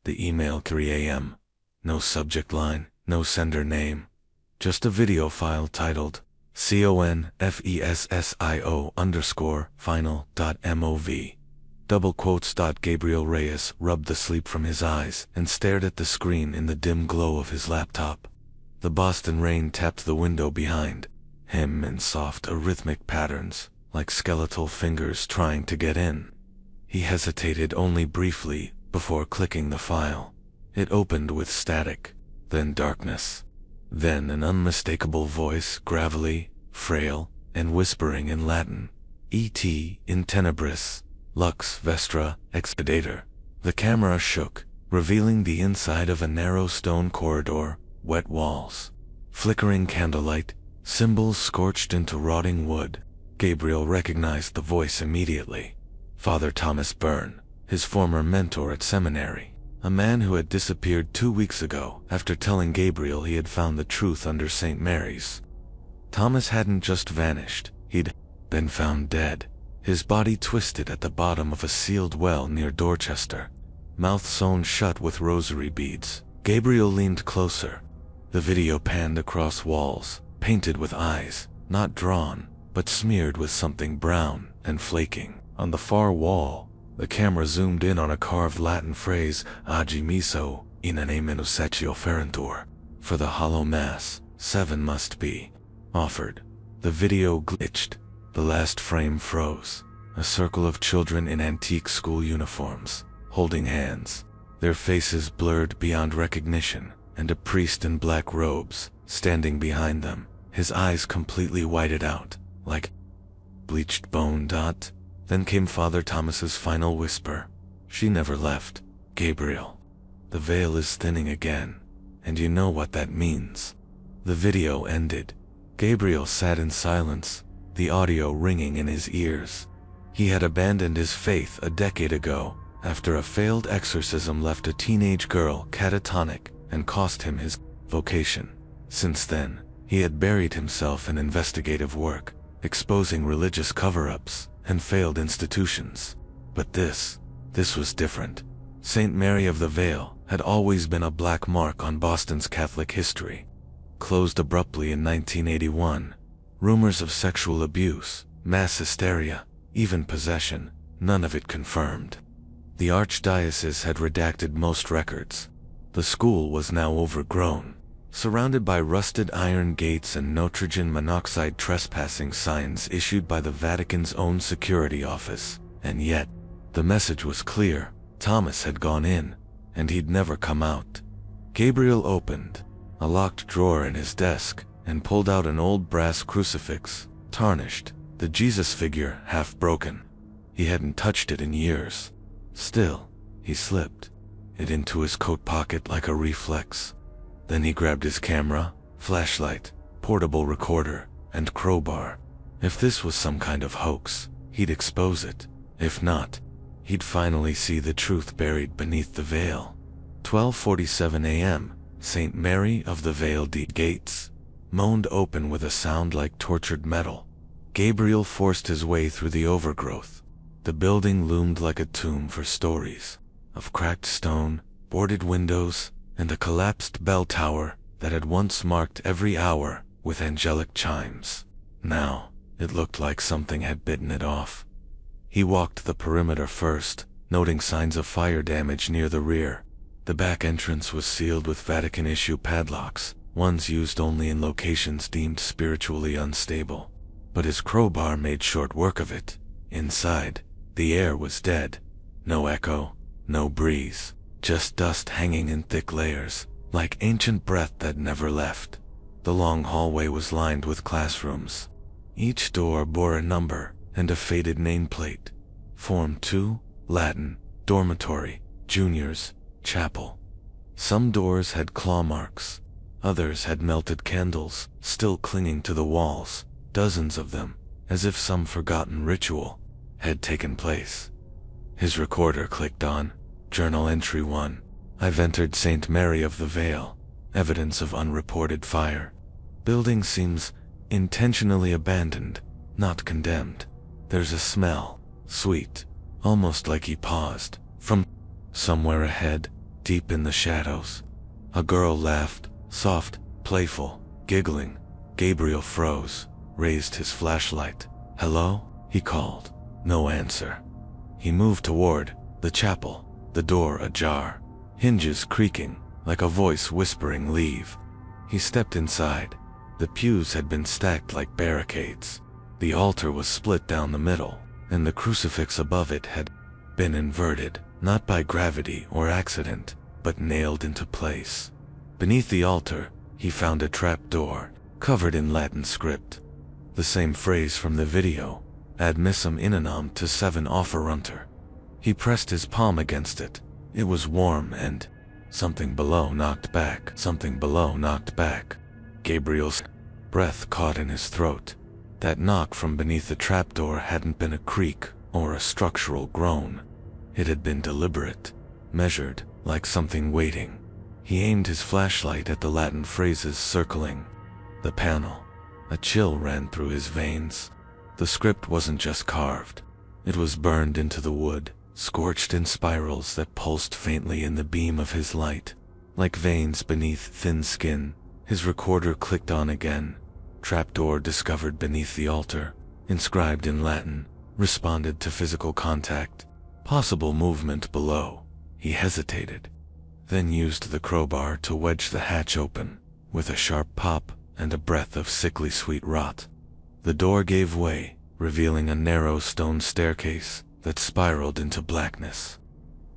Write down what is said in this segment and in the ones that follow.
The email 3 a.m. No subject line, no sender name. Just a video file titled CONFESSIO_final.mov. Double quotes. Gabriel Reyes rubbed the sleep from his eyes and stared at the screen in the dim glow of his laptop. The Boston rain tapped the window behind him in soft, arrhythmic patterns, like skeletal fingers trying to get in. He hesitated only briefly before clicking the file. It opened with static, then darkness. Then an unmistakable voice, gravelly, frail, and whispering in Latin. Et in tenebris, lux vestra expeditor. The camera shook, revealing the inside of a narrow stone corridor, wet walls, flickering candlelight, symbols scorched into rotting wood. Gabriel recognized the voice immediately. Father Thomas Byrne, his former mentor at seminary, a man who had disappeared 2 weeks ago after telling Gabriel he had found the truth under St. Mary's. Thomas hadn't just vanished, he'd been found dead, his body twisted at the bottom of a sealed well near Dorchester, mouth sewn shut with rosary beads. Gabriel leaned closer. The video panned across walls, painted with eyes, not drawn, but smeared with something brown and flaking. On the far wall, the camera zoomed in on a carved Latin phrase, Agi miso, in name seccio ferentur. For the hollow mass, 7 must be offered. The video glitched. The last frame froze. A circle of children in antique school uniforms, holding hands, their faces blurred beyond recognition, and a priest in black robes, standing behind them, his eyes completely whited out, like bleached bone. Then came Father Thomas's final whisper. She never left, Gabriel. The veil is thinning again, and you know what that means. The video ended. Gabriel sat in silence, the audio ringing in his ears. He had abandoned his faith a decade ago, after a failed exorcism left a teenage girl catatonic and cost him his vocation. Since then, he had buried himself in investigative work, exposing religious cover-ups and failed institutions. But this was different. St. Mary of the Vale had always been a black mark on Boston's Catholic history. Closed abruptly in 1981, rumors of sexual abuse, mass hysteria, even possession, none of it confirmed. The archdiocese had redacted most records. The school was now overgrown, surrounded by rusted iron gates and nitrogen monoxide trespassing signs issued by the Vatican's own security office. And yet, the message was clear. Thomas had gone in, and he'd never come out. Gabriel opened a locked drawer in his desk and pulled out an old brass crucifix, tarnished, the Jesus figure half broken. He hadn't touched it in years. Still, he slipped it into his coat pocket like a reflex. Then he grabbed his camera, flashlight, portable recorder, and crowbar. If this was some kind of hoax, he'd expose it. If not, he'd finally see the truth buried beneath the veil. 12:47 a.m., St. Mary of the Vale gates moaned open with a sound like tortured metal. Gabriel forced his way through the overgrowth. The building loomed like a tomb for stories of cracked stone, boarded windows, and a collapsed bell tower that had once marked every hour with angelic chimes. Now, it looked like something had bitten it off. He walked the perimeter first, noting signs of fire damage near the rear. The back entrance was sealed with Vatican-issue padlocks, ones used only in locations deemed spiritually unstable. But his crowbar made short work of it. Inside, the air was dead. No echo, no breeze, just dust hanging in thick layers, like ancient breath that never left. The long hallway was lined with classrooms. Each door bore a number and a faded nameplate. Form 2, Latin, dormitory, juniors, chapel. Some doors had claw marks. Others had melted candles, still clinging to the walls, dozens of them, as if some forgotten ritual had taken place. His recorder clicked on. Journal entry 1. I've entered St. Mary of the Vale. Evidence of unreported fire. Building seems intentionally abandoned, not condemned. There's a smell, sweet, almost like he paused. From somewhere ahead, deep in the shadows. A girl laughed, soft, playful, giggling. Gabriel froze, raised his flashlight. "Hello?" he called. No answer. He moved toward the chapel, the door ajar, hinges creaking, like a voice whispering, "Leave." He stepped inside. The pews had been stacked like barricades. The altar was split down the middle, and the crucifix above it had been inverted, not by gravity or accident, but nailed into place. Beneath the altar, he found a trap door, covered in Latin script. The same phrase from the video, ad missum inanam te seven offerunter. He pressed his palm against it. It was warm and something below knocked back. Something below knocked back. Gabriel's breath caught in his throat. That knock from beneath the trapdoor hadn't been a creak or a structural groan. It had been deliberate, measured, like something waiting. He aimed his flashlight at the Latin phrases circling the panel. A chill ran through his veins. The script wasn't just carved. It was burned into the wood, scorched in spirals that pulsed faintly in the beam of his light. Like veins beneath thin skin, his recorder clicked on again. Trapdoor discovered beneath the altar, inscribed in Latin, responded to physical contact. Possible movement below. He hesitated, then used the crowbar to wedge the hatch open. With a sharp pop and a breath of sickly sweet rot, the door gave way, revealing a narrow stone staircase that spiraled into blackness.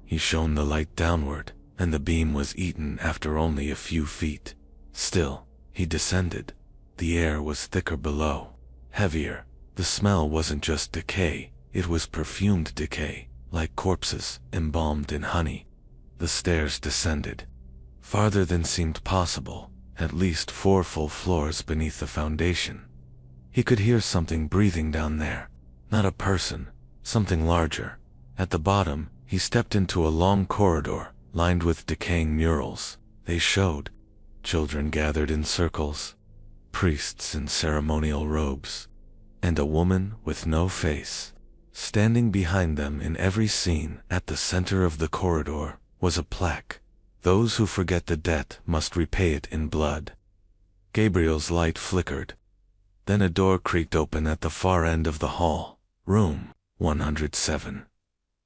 He shone the light downward, and the beam was eaten after only a few feet. Still, he descended. The air was thicker below, heavier. The smell wasn't just decay, it was perfumed decay, like corpses embalmed in honey. The stairs descended, farther than seemed possible, at least 4 full floors beneath the foundation. He could hear something breathing down there. Not a person, something larger. At the bottom, he stepped into a long corridor, lined with decaying murals. They showed children gathered in circles, priests in ceremonial robes, and a woman with no face. Standing behind them in every scene, at the center of the corridor, was a plaque. Those who forget the debt must repay it in blood. Gabriel's light flickered. Then a door creaked open at the far end of the hall. Room 107.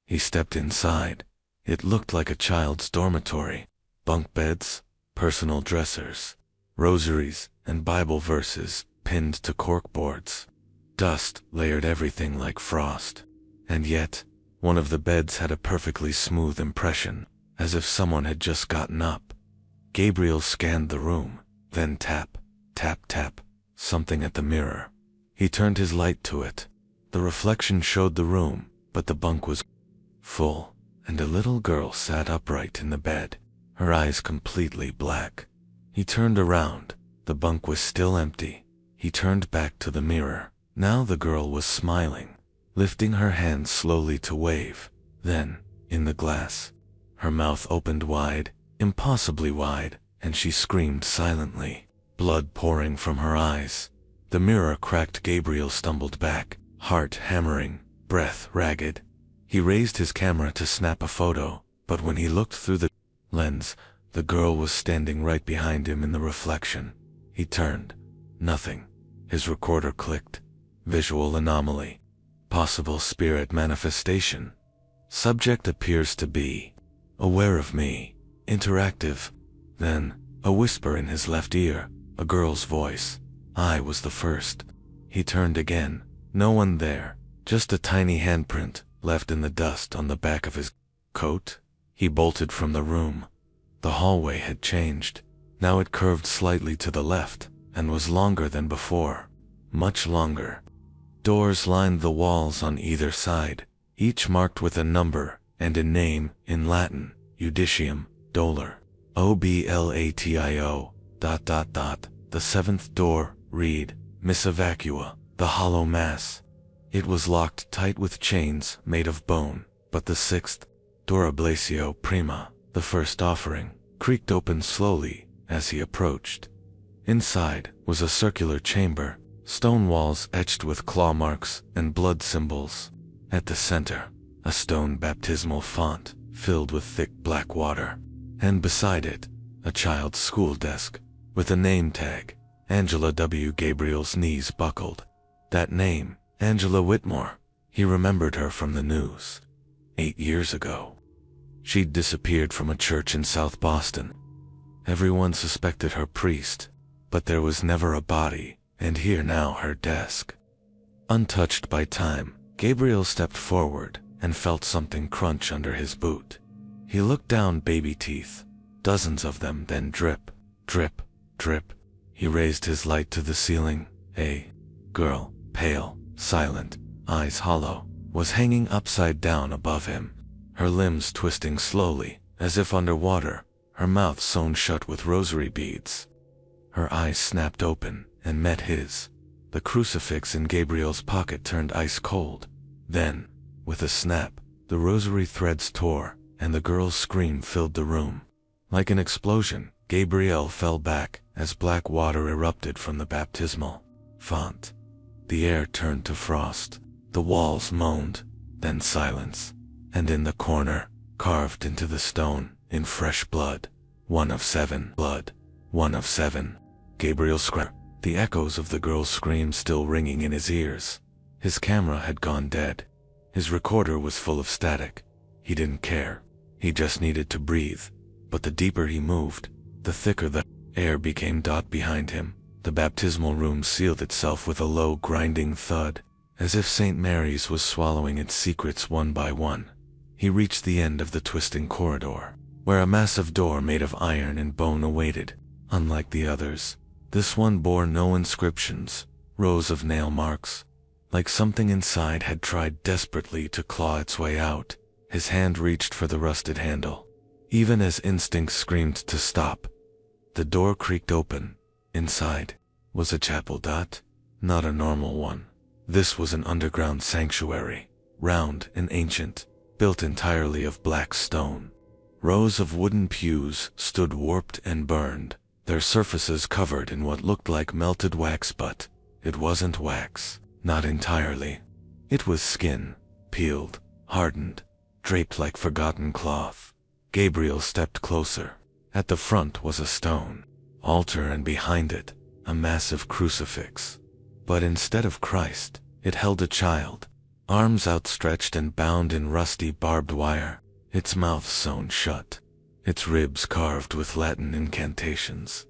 He stepped inside. It looked like a child's dormitory. Bunk beds, personal dressers, rosaries, and Bible verses pinned to corkboards. Dust layered everything like frost. And yet, one of the beds had a perfectly smooth impression, as if someone had just gotten up. Gabriel scanned the room, then tap, tap, tap, something at the mirror. He turned his light to it. The reflection showed the room, but the bunk was full, and a little girl sat upright in the bed, her eyes completely black. He turned around. The bunk was still empty. He turned back to the mirror. Now the girl was smiling, lifting her hands slowly to wave. Then, in the glass, her mouth opened wide, impossibly wide, and she screamed silently, blood pouring from her eyes. The mirror cracked. Gabriel stumbled back, heart hammering, breath ragged. He raised his camera to snap a photo, but when he looked through the lens, the girl was standing right behind him in the reflection. He turned. Nothing. His recorder clicked. Visual anomaly. Possible spirit manifestation. Subject appears to be aware of me. Interactive. Then, a whisper in his left ear, a girl's voice. I was the first. He turned again. No one there. Just a tiny handprint, left in the dust on the back of his coat. He bolted from the room. The hallway had changed. Now it curved slightly to the left, and was longer than before. Much longer. Doors lined the walls on either side, each marked with a number and a name in Latin. Judicium, Dolor, Oblatio, ... The 7th door, read, Missa Vacua, the Hollow Mass. It was locked tight with chains made of bone, but the 6th, door Oblatio Prima, the first offering, creaked open slowly as he approached. Inside was a circular chamber, stone walls etched with claw marks and blood symbols. At the center, a stone baptismal font filled with thick black water. and beside it, a child's school desk, with a name tag, Angela W. Gabriel's knees buckled. That name, Angela Whitmore. He remembered her from the news. 8 years ago. She'd disappeared from a church in South Boston. Everyone suspected her priest, but there was never a body, and here now her desk. Untouched by time, Gabriel stepped forward and felt something crunch under his boot. He looked down, baby teeth, dozens of them, then drip, drip, drip. He raised his light to the ceiling. A girl, pale, silent, eyes hollow, was hanging upside down above him, her limbs twisting slowly, as if underwater, her mouth sewn shut with rosary beads. Her eyes snapped open and met his. The crucifix in Gabriel's pocket turned ice cold. Then, with a snap, the rosary threads tore, and the girl's scream filled the room. Like an explosion, Gabriel fell back as black water erupted from the baptismal font. The air turned to frost. The walls moaned, then silence. And in the corner, carved into the stone, in fresh blood, 1 of 7, blood, 1 of 7. Gabriel screamed, the echoes of the girl's scream still ringing in his ears. His camera had gone dead. His recorder was full of static. He didn't care. He just needed to breathe. But the deeper he moved, the thicker the air became. Behind him, the baptismal room sealed itself with a low grinding thud, as if St. Mary's was swallowing its secrets one by one. He reached the end of the twisting corridor, where a massive door made of iron and bone awaited. Unlike the others, this one bore no inscriptions, rows of nail marks, like something inside had tried desperately to claw its way out. His hand reached for the rusted handle, even as instinct screamed to stop. The door creaked open. Inside was a chapel. Not a normal one. This was an underground sanctuary, round and ancient, built entirely of black stone. Rows of wooden pews stood warped and burned, their surfaces covered in what looked like melted wax, but it wasn't wax, not entirely. It was skin, peeled, hardened, draped like forgotten cloth. Gabriel stepped closer. At the front was a stone altar, and behind it, a massive crucifix. But instead of Christ, it held a child, arms outstretched and bound in rusty barbed wire, its mouth sewn shut, its ribs carved with Latin incantations.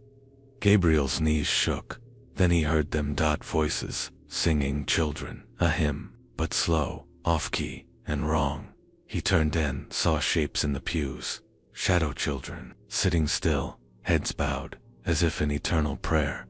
Gabriel's knees shook. Then he heard them. Voices, singing children, a hymn, but slow, off-key, and wrong. He turned and saw shapes in the pews, shadow children, sitting still, heads bowed, as if in eternal prayer.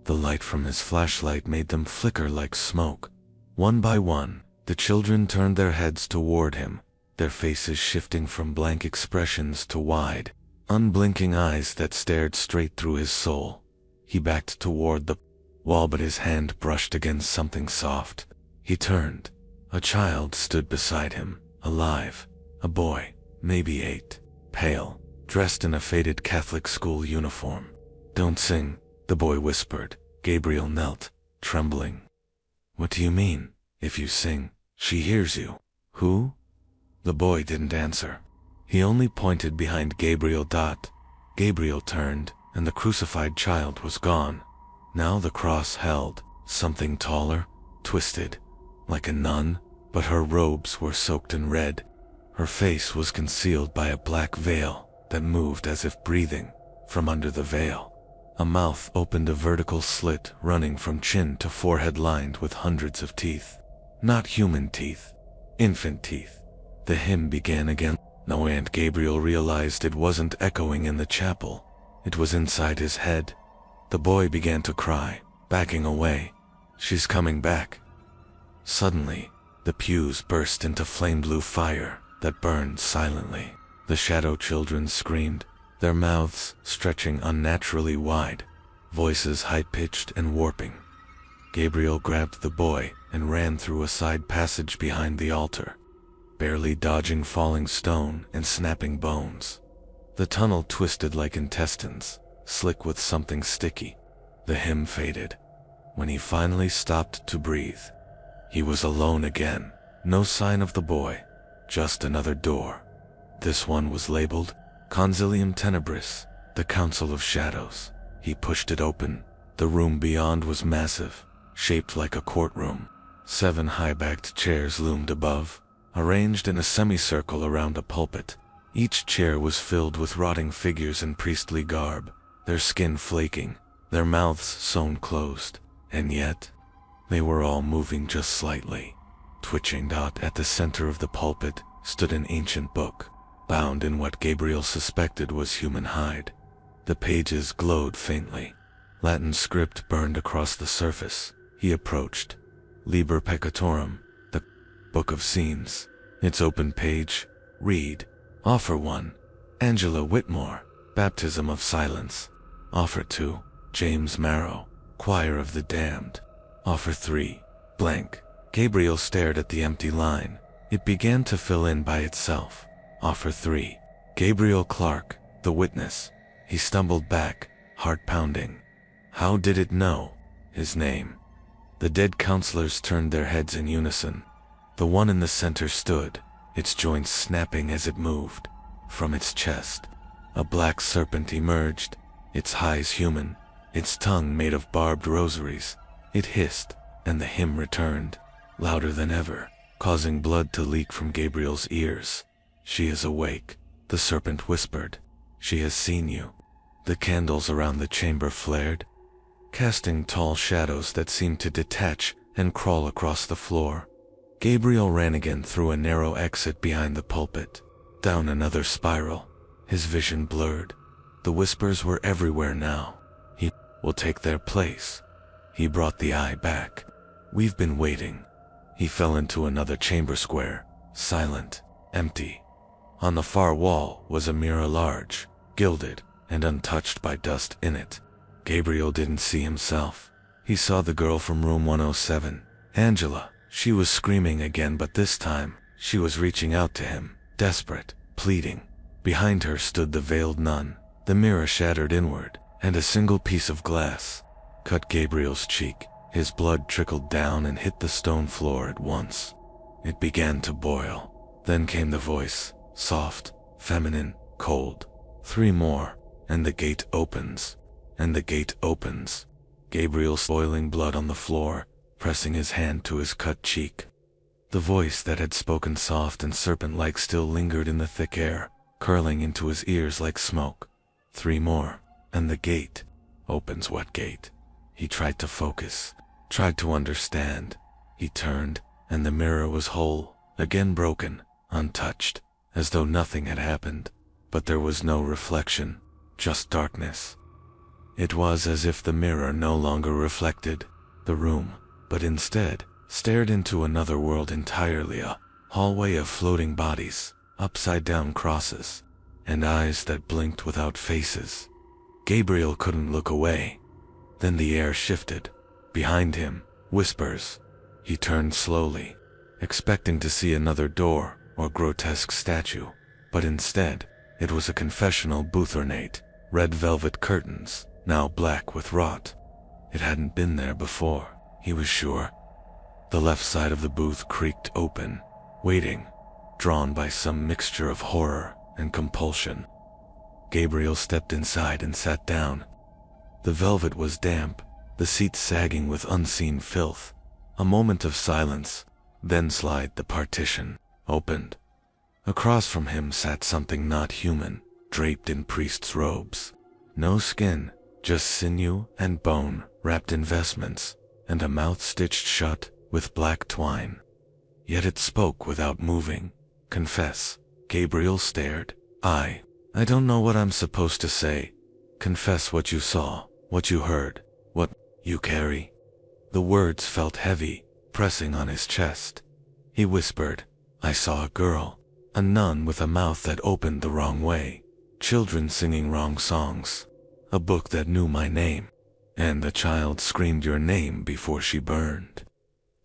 The light from his flashlight made them flicker like smoke. One by one, the children turned their heads toward him, their faces shifting from blank expressions to wide, unblinking eyes that stared straight through his soul. He backed toward the wall, but his hand brushed against something soft. He turned. A child stood beside him, alive, a boy, maybe 8, pale, dressed in a faded Catholic school uniform. "Don't sing," the boy whispered. Gabriel knelt, trembling. "What do you mean? If you sing, she hears you." "Who?" The boy didn't answer. He only pointed behind Gabriel. Gabriel turned, and the crucified child was gone. Now the cross held something taller, twisted, like a nun, but her robes were soaked in red. Her face was concealed by a black veil that moved as if breathing. From under the veil, a mouth opened, a vertical slit running from chin to forehead lined with hundreds of teeth. Not human teeth, infant teeth. The hymn began again. No, and Gabriel realized it wasn't echoing in the chapel. It was inside his head. The boy began to cry, backing away. "She's coming back." Suddenly, the pews burst into flame blue fire that burned silently. The shadow children screamed, their mouths stretching unnaturally wide, voices high-pitched and warping. Gabriel grabbed the boy and ran through a side passage behind the altar, barely dodging falling stone and snapping bones. The tunnel twisted like intestines, slick with something sticky. The hymn faded. When he finally stopped to breathe, he was alone again. No sign of the boy, just another door. This one was labeled Consilium Tenebris, the Council of Shadows. He pushed it open. The room beyond was massive, shaped like a courtroom. 7 high-backed chairs loomed above, arranged in a semicircle around a pulpit. Each chair was filled with rotting figures in priestly garb, their skin flaking, their mouths sewn closed, and yet they were all moving just slightly. Twitching. At the center of the pulpit stood an ancient book, bound in what Gabriel suspected was human hide. The pages glowed faintly. Latin script burned across the surface. He approached. Liber Peccatorum, the Book of Scenes. Its open page. Read. Offer 1. Angela Whitmore, Baptism of Silence. Offer 2. James Marrow, Choir of the Damned. Offer 3. Blank. Gabriel stared at the empty line. It began to fill in by itself. Offer 3. Gabriel Clark, the witness. He stumbled back, heart pounding. How did it know his name? The dead counselors turned their heads in unison. The one in the center stood, its joints snapping as it moved. From its chest, a black serpent emerged, its eyes human, its tongue made of barbed rosaries. It hissed, and the hymn returned, louder than ever, causing blood to leak from Gabriel's ears. She is awake, the serpent whispered. She has seen you. The candles around the chamber flared, casting tall shadows that seemed to detach and crawl across the floor. Gabriel ran again through a narrow exit behind the pulpit, down another spiral, his vision blurred. The whispers were everywhere now. He will take their place. He brought the eye back. We've been waiting. He fell into another chamber square, silent, empty. On the far wall was a mirror large, gilded, and untouched by dust in it. Gabriel didn't see himself. He saw the girl from room 107, Angela. She was screaming again, but this time, she was reaching out to him, desperate, pleading. Behind her stood the veiled nun. The mirror shattered inward, and a single piece of glass cut Gabriel's cheek. His blood trickled down and hit the stone floor at once. It began to boil. Then came the voice, soft, feminine, cold. 3 more, and the gate opens. And the gate opens. Gabriel's boiling blood on the floor, pressing his hand to his cut cheek. The voice that had spoken soft and serpent-like still lingered in the thick air, curling into his ears like smoke. 3 more, and the gate opens. What gate? He tried to focus, tried to understand. He turned, and the mirror was whole, again broken, untouched, as though nothing had happened. But there was no reflection, just darkness. It was as if the mirror no longer reflected the room, but instead stared into another world entirely, a hallway of floating bodies, upside-down crosses, and eyes that blinked without faces. Gabriel couldn't look away. Then the air shifted. Behind him, whispers. He turned slowly, expecting to see another door or grotesque statue, but instead, it was a confessional booth, ornate, red velvet curtains, now black with rot. It hadn't been there before, he was sure. The left side of the booth creaked open, waiting, drawn by some mixture of horror and compulsion. Gabriel stepped inside and sat down. The velvet was damp, the seats sagging with unseen filth. A moment of silence, then slide the partition opened. Across from him sat something not human, draped in priest's robes. No skin, just sinew and bone, wrapped in vestments, and a mouth stitched shut with black twine. Yet it spoke without moving. Confess. Gabriel stared. I don't know what I'm supposed to say. Confess what you saw, what you heard, what you carry. The words felt heavy, pressing on his chest. He whispered, I saw a girl, a nun with a mouth that opened the wrong way, children singing wrong songs, a book that knew my name, and the child screamed your name before she burned.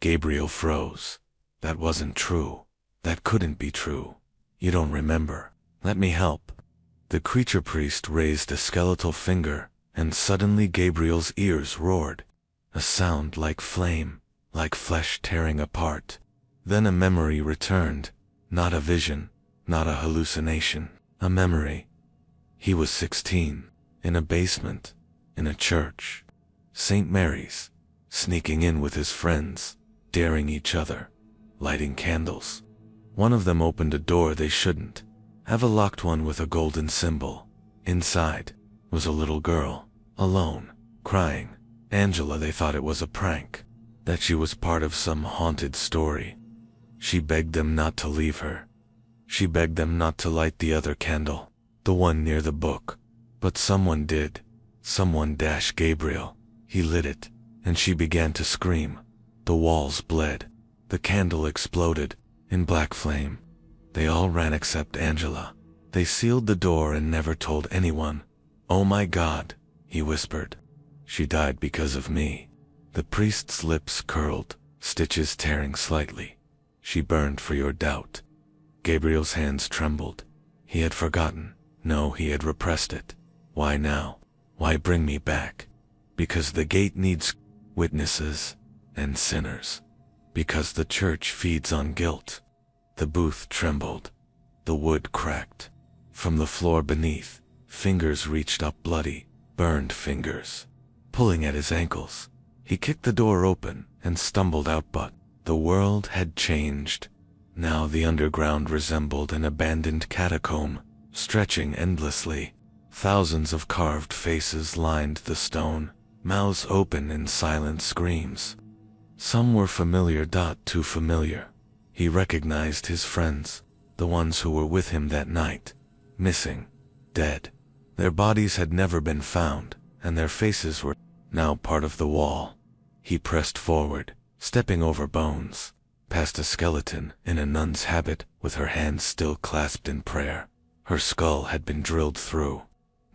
Gabriel froze. That wasn't true. That couldn't be true. You don't remember. Let me help. The creature priest raised a skeletal finger, and suddenly Gabriel's ears roared. A sound like flame, like flesh tearing apart. Then a memory returned. Not a vision, not a hallucination. A memory. He was 16, in a basement, in a church. St. Mary's, sneaking in with his friends, daring each other, lighting candles. One of them opened a door they shouldn't have, a locked one with a golden symbol. Inside was a little girl, alone, crying. Angela, they thought it was a prank, that she was part of some haunted story. She begged them not to leave her. She begged them not to light the other candle, the one near the book. But someone did. Someone - Gabriel. He lit it, and she began to scream. The walls bled. The candle exploded in black flame. They all ran except Angela. They sealed the door and never told anyone. "Oh my God," he whispered. "She died because of me." The priest's lips curled, stitches tearing slightly. "She burned for your doubt." Gabriel's hands trembled. He had forgotten. No, he had repressed it. Why now? Why bring me back? Because the gate needs witnesses and sinners. Because the church feeds on guilt. The booth trembled. The wood cracked. From the floor beneath, fingers reached up, bloody, burned fingers, pulling at his ankles. He kicked the door open and stumbled out, but the world had changed. Now the underground resembled an abandoned catacomb, stretching endlessly. Thousands of carved faces lined the stone, mouths open in silent screams. Some were familiar, too familiar. He recognized his friends, the ones who were with him that night, missing, dead. Their bodies had never been found, and their faces were now part of the wall. He pressed forward, stepping over bones, past a skeleton in a nun's habit with her hands still clasped in prayer. Her skull had been drilled through.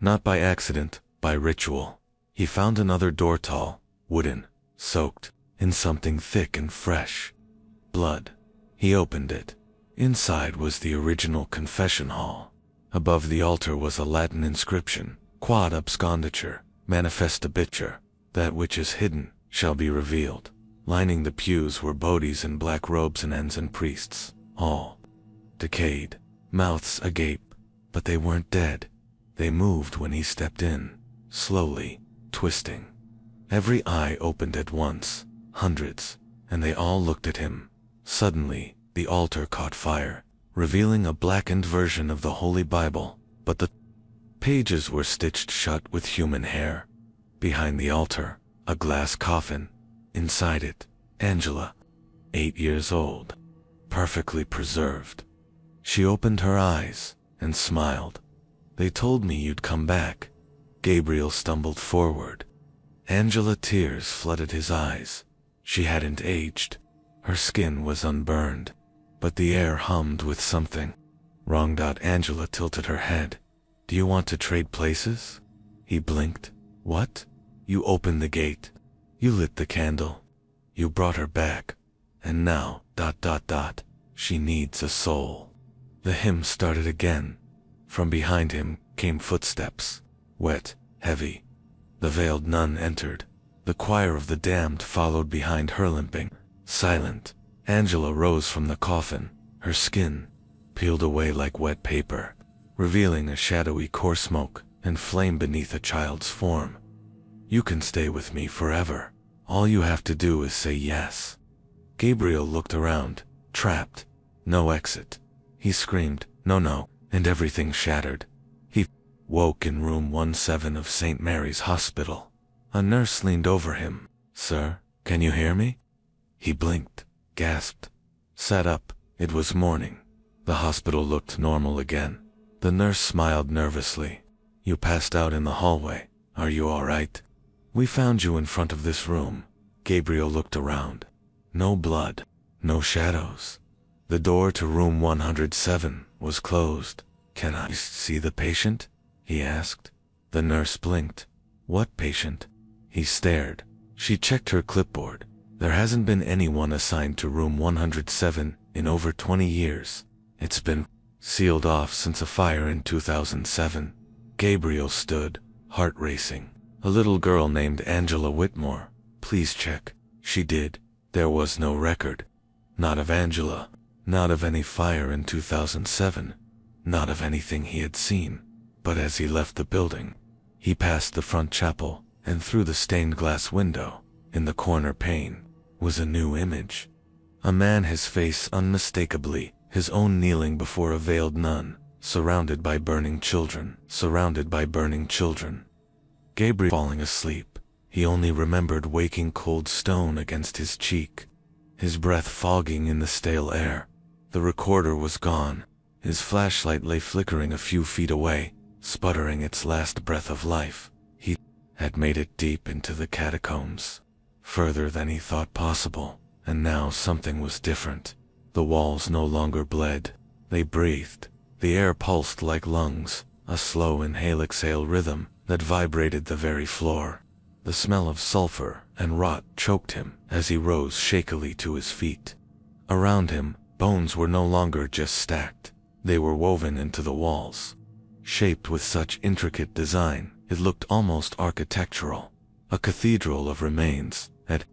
Not by accident, by ritual. He found another door, tall, wooden, soaked in something thick and fresh. Blood. He opened it. Inside was the original confession hall. Above the altar was a Latin inscription, Quod absconditur, manifestabitur, that which is hidden shall be revealed. Lining the pews were bodis in black robes and nuns and priests, all decayed, mouths agape, but they weren't dead. They moved when he stepped in, slowly, twisting. Every eye opened at once, hundreds, and they all looked at him. Suddenly, the altar caught fire, revealing a blackened version of the Holy Bible, but the pages were stitched shut with human hair. Behind the altar, a glass coffin. Inside it, Angela, 8 years old, perfectly preserved. She opened her eyes and smiled. "They told me you'd come back." Gabriel stumbled forward. Angela, tears flooded his eyes. She hadn't aged. Her skin was unburned, but the air hummed with something wrong. Angela tilted her head. "Do you want to trade places?" He blinked. "What?" "You opened the gate. You lit the candle. You brought her back. And now, she needs a soul." The hymn started again. From behind him came footsteps, wet, heavy. The veiled nun entered. The choir of the damned followed behind her, limping, silent. Angela rose from the coffin, her skin peeled away like wet paper, revealing a shadowy core, smoke and flame beneath a child's form. "You can stay with me forever. All you have to do is say yes." Gabriel looked around, trapped. No exit. He screamed, "No, no," and everything shattered. He woke in room 17 of St. Mary's Hospital. A nurse leaned over him. "Sir, can you hear me?" He blinked, gasped, sat up. It was morning. The hospital looked normal again. The nurse smiled nervously. "You passed out in the hallway. Are you all right? We found you in front of this room." Gabriel looked around. No blood, no shadows. The door to room 107 was closed. "Can I see the patient?" he asked. The nurse blinked. "What patient?" He stared. She checked her clipboard. "There hasn't been anyone assigned to room 107 in over 20 years. It's been sealed off since a fire in 2007. Gabriel stood, heart racing. "A little girl named Angela Whitmore. Please check." She did. There was no record. Not of Angela. Not of any fire in 2007. Not of anything he had seen. But as he left the building, he passed the front chapel, and through the stained glass window, in the corner pane, was a new image. A man, his face unmistakably his own, kneeling before a veiled nun, surrounded by burning children. Gabriel falling asleep, he only remembered waking cold stone against his cheek, his breath fogging in the stale air. The recorder was gone. His flashlight lay flickering a few feet away, sputtering its last breath of life. He had made it deep into the catacombs, further than he thought possible, and now something was different. The walls no longer bled, they breathed. The air pulsed like lungs, a slow inhale-exhale rhythm that vibrated the very floor. The smell of sulfur and rot choked him as he rose shakily to his feet. Around him, bones were no longer just stacked, they were woven into the walls. Shaped with such intricate design, it looked almost architectural, a cathedral of remains. At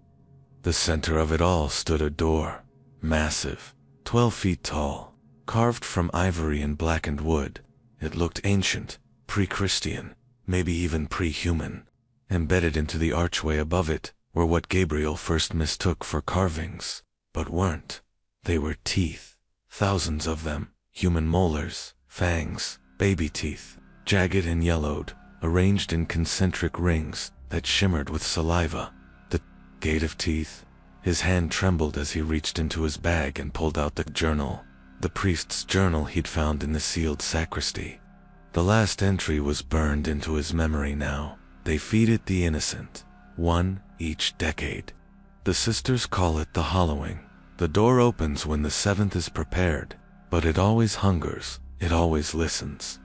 the center of it all stood a door, massive, 12 feet tall, carved from ivory and blackened wood. It looked ancient, pre-Christian, maybe even pre-human. Embedded into the archway above it were what Gabriel first mistook for carvings, but weren't. They were teeth, thousands of them, human molars, fangs, baby teeth, jagged and yellowed, arranged in concentric rings that shimmered with saliva. The gate of teeth. His hand trembled as he reached into his bag and pulled out the journal, the priest's journal he'd found in the sealed sacristy. The last entry was burned into his memory now. They feed it the innocent, one each decade. The sisters call it the hollowing. The door opens when the seventh is prepared, but it always hungers, it always listens.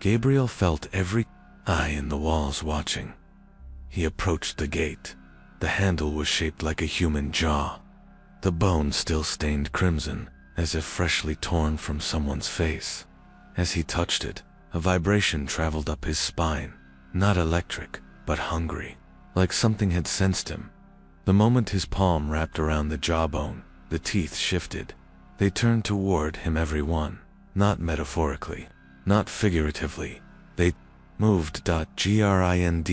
Gabriel felt every eye in the walls watching. He approached the gate. The handle was shaped like a human jaw. The bone still stained crimson, as if freshly torn from someone's face. As he touched it, a vibration traveled up his spine, not electric, but hungry, like something had sensed him. The moment his palm wrapped around the jawbone, the teeth shifted. They turned toward him, every one, not metaphorically, not figuratively. They moved. Grinded. Chattered,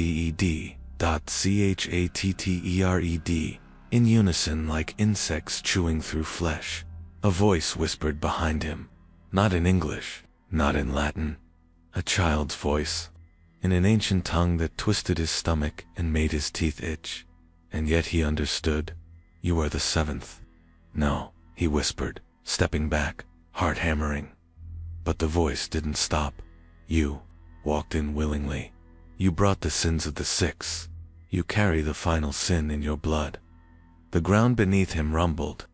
in unison like insects chewing through flesh. A voice whispered behind him, not in English, not in Latin, a child's voice, in an ancient tongue that twisted his stomach and made his teeth itch. And yet he understood. You are the seventh. No, he whispered, stepping back, heart hammering. But the voice didn't stop. You walked in willingly. You brought the sins of the six. You carry the final sin in your blood. The ground beneath him rumbled.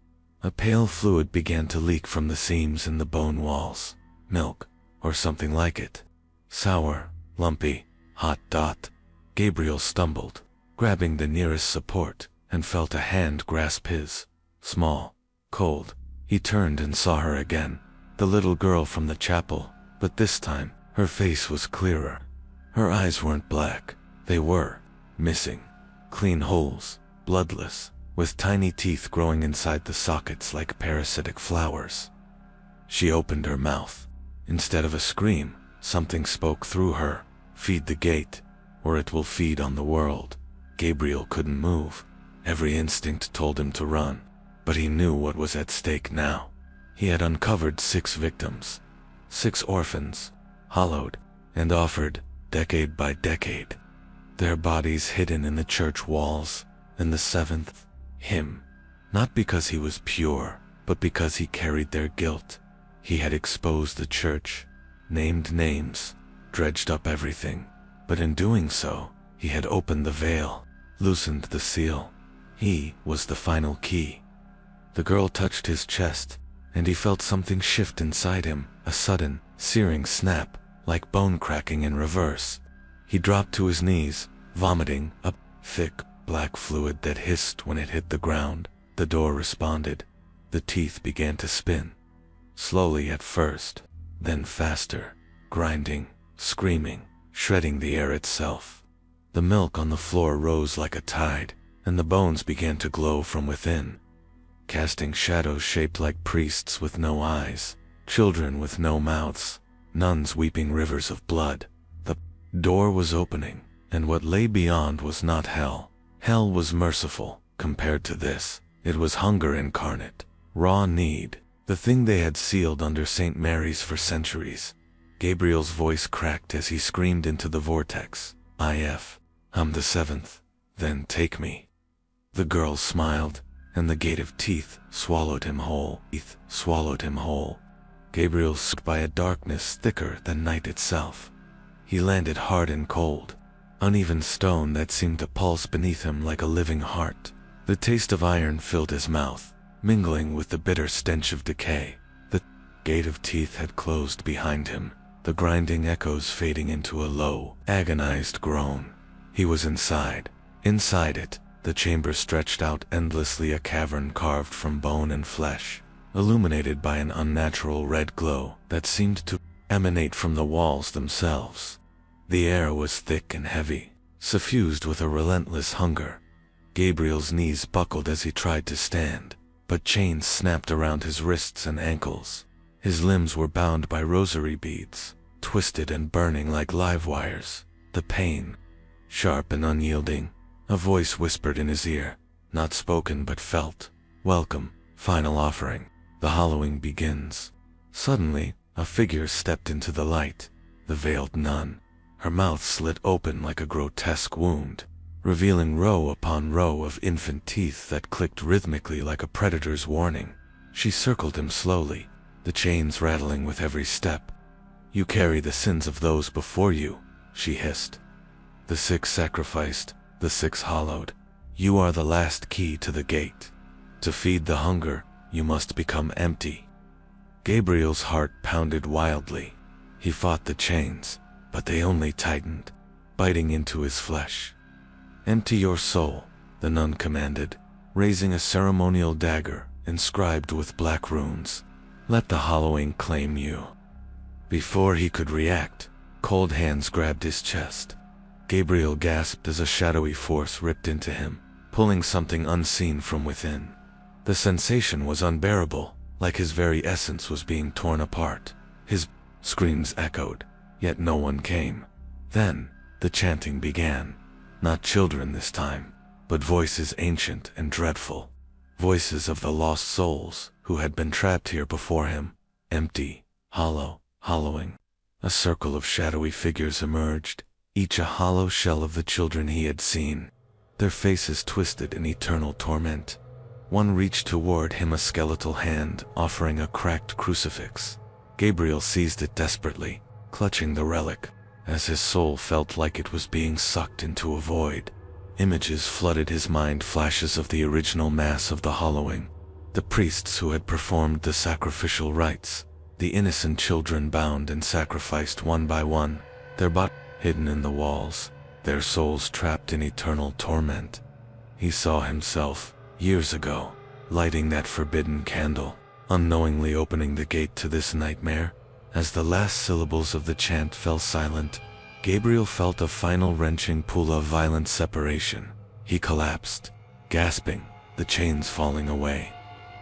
A pale fluid began to leak from the seams in the bone walls. Milk, or something like it. Sour, lumpy, hot. Gabriel stumbled, grabbing the nearest support, and felt a hand grasp his. Small, cold. He turned and saw her again. The little girl from the chapel, but this time, her face was clearer. Her eyes weren't black. They were missing. Clean holes, bloodless, with tiny teeth growing inside the sockets like parasitic flowers. She opened her mouth. Instead of a scream, something spoke through her. Feed the gate, or it will feed on the world. Gabriel couldn't move. Every instinct told him to run, but he knew what was at stake now. He had uncovered 6 victims, 6 orphans, hollowed and offered, decade by decade. Their bodies hidden in the church walls, and the 7th, him. Not because he was pure, but because he carried their guilt. He had exposed the church, named names, dredged up everything. But in doing so, he had opened the veil, loosened the seal. He was the final key. The girl touched his chest, and he felt something shift inside him, a sudden, searing snap, like bone cracking in reverse. He dropped to his knees, vomiting up thick, black fluid that hissed when it hit the ground. The door responded. The teeth began to spin. Slowly at first, then faster, grinding, screaming, shredding the air itself. The milk on the floor rose like a tide, and the bones began to glow from within, casting shadows shaped like priests with no eyes, children with no mouths, nuns weeping rivers of blood. The door was opening, and what lay beyond was not hell. Hell was merciful. Compared to this, it was hunger incarnate, raw need, the thing they had sealed under St. Mary's for centuries. Gabriel's voice cracked as he screamed into the vortex. I'm the seventh, then take me. The girl smiled, and the gate of teeth swallowed him whole. Gabriel struck by a darkness thicker than night itself. He landed hard and cold, uneven stone that seemed to pulse beneath him like a living heart. The taste of iron filled his mouth, mingling with the bitter stench of decay. The gate of teeth had closed behind him, the grinding echoes fading into a low, agonized groan. He was inside. Inside it, the chamber stretched out endlessly, a cavern carved from bone and flesh, illuminated by an unnatural red glow that seemed to emanate from the walls themselves. The air was thick and heavy, suffused with a relentless hunger. Gabriel's knees buckled as he tried to stand, but chains snapped around his wrists and ankles. His limbs were bound by rosary beads, twisted and burning like live wires. The pain, sharp and unyielding. A voice whispered in his ear, not spoken but felt. Welcome, final offering. The hollowing begins. Suddenly, a figure stepped into the light. The veiled nun. Her mouth slit open like a grotesque wound, revealing row upon row of infant teeth that clicked rhythmically like a predator's warning. She circled him slowly, the chains rattling with every step. You carry the sins of those before you, she hissed. The 6 sacrificed, the 6 hollowed. You are the last key to the gate. To feed the hunger, you must become empty. Gabriel's heart pounded wildly. He fought the chains, but they only tightened, biting into his flesh. Empty your soul, the nun commanded, raising a ceremonial dagger inscribed with black runes. Let the hollowing claim you. Before he could react, cold hands grabbed his chest. Gabriel gasped as a shadowy force ripped into him, pulling something unseen from within. The sensation was unbearable, like his very essence was being torn apart. His screams echoed, yet no one came. Then, the chanting began. Not children this time, but voices ancient and dreadful. Voices of the lost souls who had been trapped here before him. Empty, hollow, hollowing. A circle of shadowy figures emerged, each a hollow shell of the children he had seen, their faces twisted in eternal torment. One reached toward him, a skeletal hand offering a cracked crucifix. Gabriel seized it desperately, clutching the relic, as his soul felt like it was being sucked into a void. Images flooded his mind, flashes of the original mass of the hollowing, the priests who had performed the sacrificial rites, the innocent children bound and sacrificed one by one, their bodies hidden in the walls, their souls trapped in eternal torment. He saw himself, years ago, lighting that forbidden candle, unknowingly opening the gate to this nightmare. As the last syllables of the chant fell silent, Gabriel felt a final wrenching pull of violent separation. He collapsed, gasping, the chains falling away.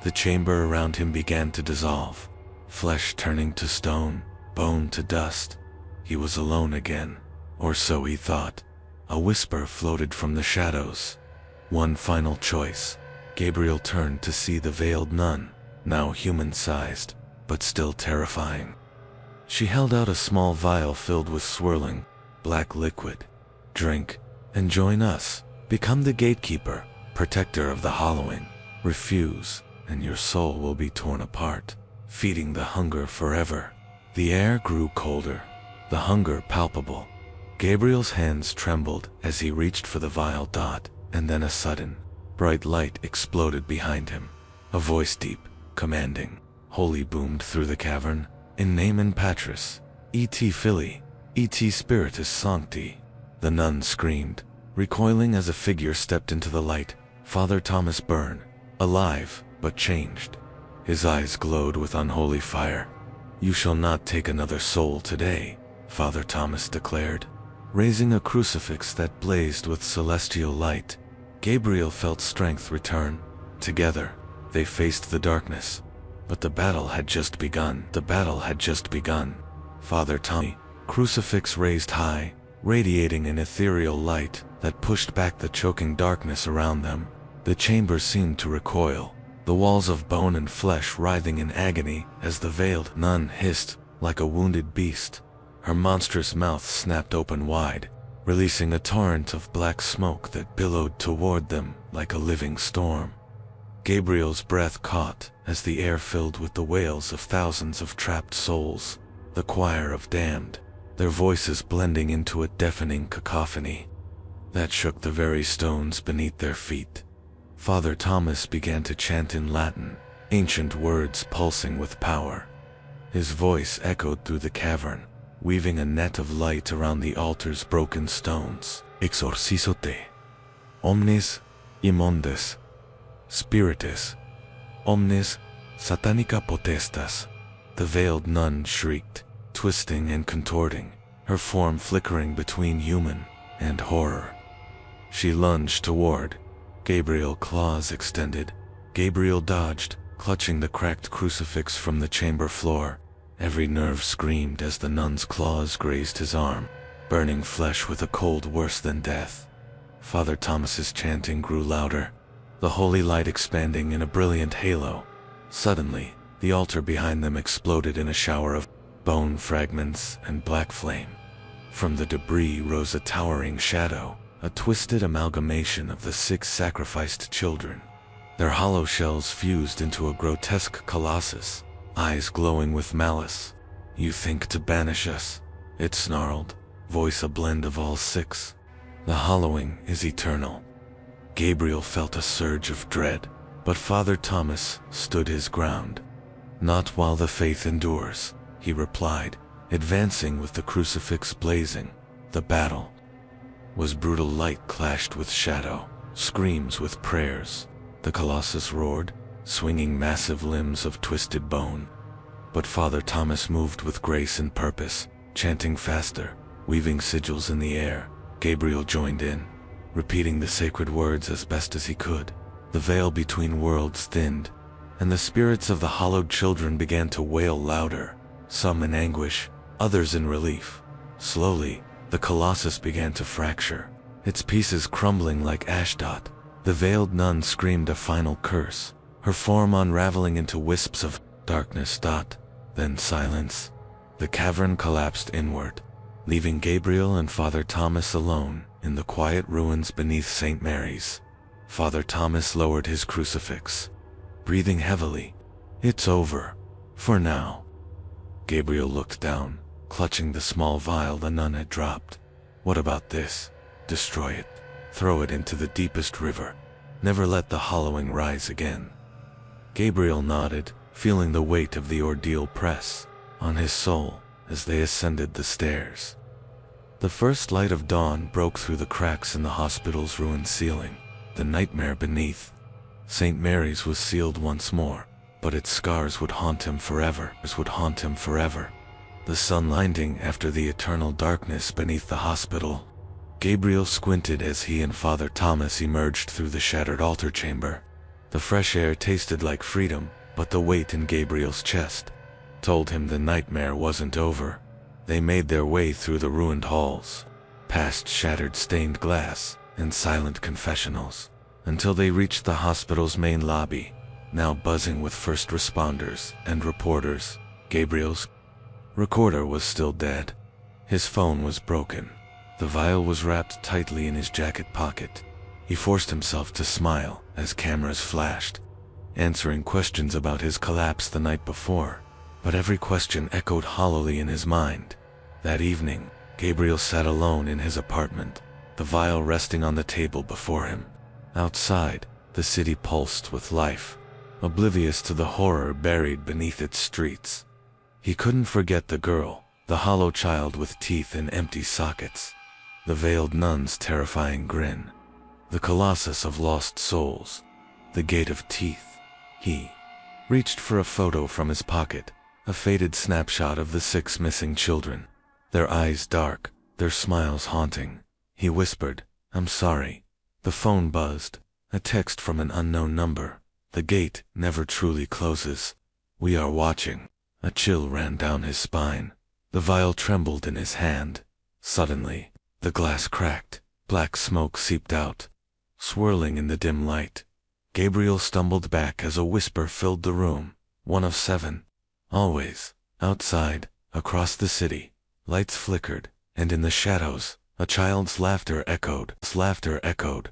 The chamber around him began to dissolve, flesh turning to stone, bone to dust. He was alone again, or so he thought. A whisper floated from the shadows. One final choice. Gabriel turned to see the veiled nun, now human-sized, but still terrifying. She held out a small vial filled with swirling, black liquid. Drink, and join us. Become the gatekeeper, protector of the hollowing. Refuse, and your soul will be torn apart, feeding the hunger forever. The air grew colder, the hunger palpable. Gabriel's hands trembled as he reached for the vial dot, and then a sudden, bright light exploded behind him. A voice deep, commanding, holy boomed through the cavern. In Namen Patris, et Filii, et Spiritus Sancti. The nun screamed, recoiling as a figure stepped into the light. Father Thomas Byrne, alive, but changed. His eyes glowed with unholy fire. You shall not take another soul today, Father Thomas declared, raising a crucifix that blazed with celestial light. Gabriel felt strength return. Together, they faced the darkness. But the battle had just begun. Father Tommy, crucifix raised high, radiating an ethereal light that pushed back the choking darkness around them. The chamber seemed to recoil, the walls of bone and flesh writhing in agony as the veiled nun hissed like a wounded beast. Her monstrous mouth snapped open wide, releasing a torrent of black smoke that billowed toward them like a living storm. Gabriel's breath caught as the air filled with the wails of thousands of trapped souls, the choir of damned, their voices blending into a deafening cacophony that shook the very stones beneath their feet. Father Thomas began to chant in Latin, ancient words pulsing with power. His voice echoed through the cavern, weaving a net of light around the altar's broken stones. Exorcizo te omnes immondes spiritus, omnes satanica potestas. The veiled nun shrieked, twisting and contorting, her form flickering between human and horror. She lunged toward Gabriel, claws extended. Gabriel dodged, clutching the cracked crucifix from the chamber floor. Every nerve screamed as the nun's claws grazed his arm, burning flesh with a cold worse than death. Father Thomas's chanting grew louder, the holy light expanding in a brilliant halo. Suddenly, the altar behind them exploded in a shower of bone fragments and black flame. From the debris rose a towering shadow, a twisted amalgamation of the 6 sacrificed children. Their hollow shells fused into a grotesque colossus, eyes glowing with malice. "You think to banish us?" it snarled, voice a blend of all 6. "The hollowing is eternal." Gabriel felt a surge of dread, but Father Thomas stood his ground. "Not while the faith endures," he replied, advancing with the crucifix blazing. The battle was brutal. Light clashed with shadow, screams with prayers. The colossus roared, swinging massive limbs of twisted bone. But Father Thomas moved with grace and purpose, chanting faster, weaving sigils in the air. Gabriel joined in, repeating the sacred words as best as he could. The veil between worlds thinned, and the spirits of the hollowed children began to wail louder, some in anguish, others in relief. Slowly, the colossus began to fracture, its pieces crumbling like ashdot. The veiled nun screamed a final curse, her form unraveling into wisps of darkness. Then silence. The cavern collapsed inward, leaving Gabriel and Father Thomas alone in the quiet ruins beneath St. Mary's. Father Thomas lowered his crucifix, breathing heavily. "It's over. For now." Gabriel looked down, clutching the small vial the nun had dropped. "What about this? Destroy it. Throw it into the deepest river. Never let the hollowing rise again." Gabriel nodded, feeling the weight of the ordeal press on his soul as they ascended the stairs. The first light of dawn broke through the cracks in the hospital's ruined ceiling. The nightmare beneath St. Mary's was sealed once more, but its scars would haunt him forever. The sun blinding after the eternal darkness beneath the hospital. Gabriel squinted as he and Father Thomas emerged through the shattered altar chamber. The fresh air tasted like freedom, but the weight in Gabriel's chest told him the nightmare wasn't over. They made their way through the ruined halls, past shattered stained glass and silent confessionals, until they reached the hospital's main lobby, now buzzing with first responders and reporters. Gabriel's recorder was still dead. His phone was broken. The vial was wrapped tightly in his jacket pocket. He forced himself to smile as cameras flashed, answering questions about his collapse the night before. But every question echoed hollowly in his mind. That evening, Gabriel sat alone in his apartment, the vial resting on the table before him. Outside, the city pulsed with life, oblivious to the horror buried beneath its streets. He couldn't forget the girl, the hollow child with teeth in empty sockets, the veiled nun's terrifying grin, the colossus of lost souls, the gate of teeth. He reached for a photo from his pocket, a faded snapshot of the 6 missing children, their eyes dark, their smiles haunting. He whispered, "I'm sorry." The phone buzzed, a text from an unknown number. "The gate never truly closes. We are watching." A chill ran down his spine. The vial trembled in his hand. Suddenly, the glass cracked. Black smoke seeped out, swirling in the dim light. Gabriel stumbled back as a whisper filled the room. One of 7. Always. Outside, across the city, lights flickered, and in the shadows, a child's laughter echoed.